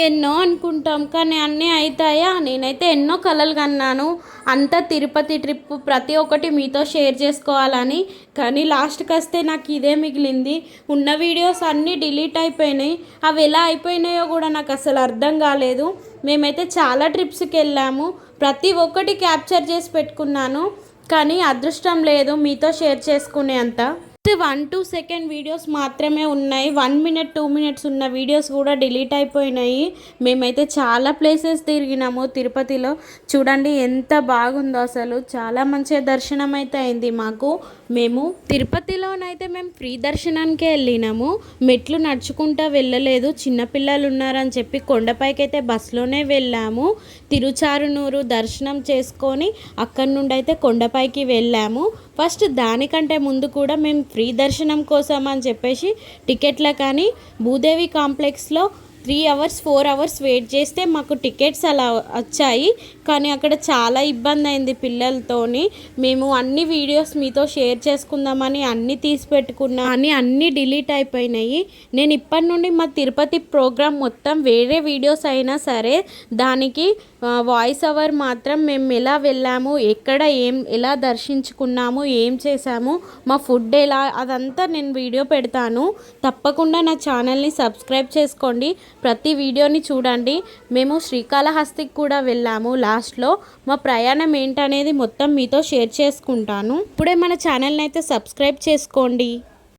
ఎన్నో అనుకుంటాం కానీ అన్నీ అవుతాయా? నేనైతే ఎన్నో కలలు కన్నాను. అంతా తిరుపతి ట్రిప్ ప్రతి ఒక్కటి మీతో షేర్ చేసుకోవాలని. కానీ లాస్ట్కి వస్తే నాకు ఇదే మిగిలింది. ఉన్న వీడియోస్ అన్నీ డిలీట్ అయిపోయినాయి. అవి ఎలా అయిపోయినాయో కూడా నాకు అసలు అర్థం కాలేదు. మేమైతే చాలా ట్రిప్స్కి వెళ్ళాము. ప్రతి ఒక్కటి క్యాప్చర్ చేసి పెట్టుకున్నాను. కానీ అదృష్టం లేదు మీతో షేర్ చేసుకునే అంత. 1-2 సెకండ్ వీడియోస్ మాత్రమే ఉన్నాయి. 1 మినిట్ 2 మినిట్స్ ఉన్న వీడియోస్ కూడా డిలీట్ అయిపోయినాయి. మేమైతే చాలా ప్లేసెస్ తిరిగినాము తిరుపతిలో. చూడండి ఎంత బాగుందో అసలు. చాలా మంచిగా దర్శనం అయితే అయింది మాకు. మేము తిరుపతిలోనైతే మేము ఫ్రీ దర్శనానికే వెళ్ళినాము. మెట్లు నడుచుకుంటూ వెళ్ళలేదు. చిన్నపిల్లలు ఉన్నారని చెప్పి కొండపైకి అయితే బస్సులోనే వెళ్ళాము. తిరుచారునూరు దర్శనం చేసుకొని అక్కడి నుండి అయితే కొండపైకి వెళ్ళాము. ఫస్ట్ దానికంటే ముందు కూడా మేము ఫ్రీ దర్శనం కోసం అని చెప్పేసి టికెట్ల కానీ భూదేవి కాంప్లెక్స్లో 3 అవర్స్ 4 అవర్స్ వెయిట్ చేస్తే మాకు టికెట్స్ అలా వచ్చాయి. కానీ అక్కడ చాలా ఇబ్బంది అయింది పిల్లలతోని. మేము అన్ని వీడియోస్ మీతో షేర్ చేసుకుందామని అన్నీ తీసి పెట్టుకున్నా అని అన్నీ డిలీట్ అయిపోయినాయి. నేను ఇప్పటి నుండి మా తిరుపతి ప్రోగ్రామ్ మొత్తం వేరే వీడియోస్ అయినా సరే దానికి వాయిస్ ఓవర్ మాత్రం మేము ఎలా వెళ్ళాము, ఎక్కడ ఎలా దర్శించుకున్నాము, ఏం చేసాము, మా ఫుడ్ ఎలా, అదంతా నేను వీడియో పెడతాను. తప్పకుండా నా ఛానల్ని సబ్స్క్రైబ్ చేసుకోండి. ప్రతి వీడియోని చూడండి. మేము శ్రీకాళహస్తికి కూడా వెళ్ళాము. లాస్ట్లో మా ప్రయాణం ఏంటనేది మొత్తం మీతో షేర్ చేసుకుంటాను. ఇప్పుడే మన ఛానల్ని అయితే సబ్స్క్రైబ్ చేసుకోండి.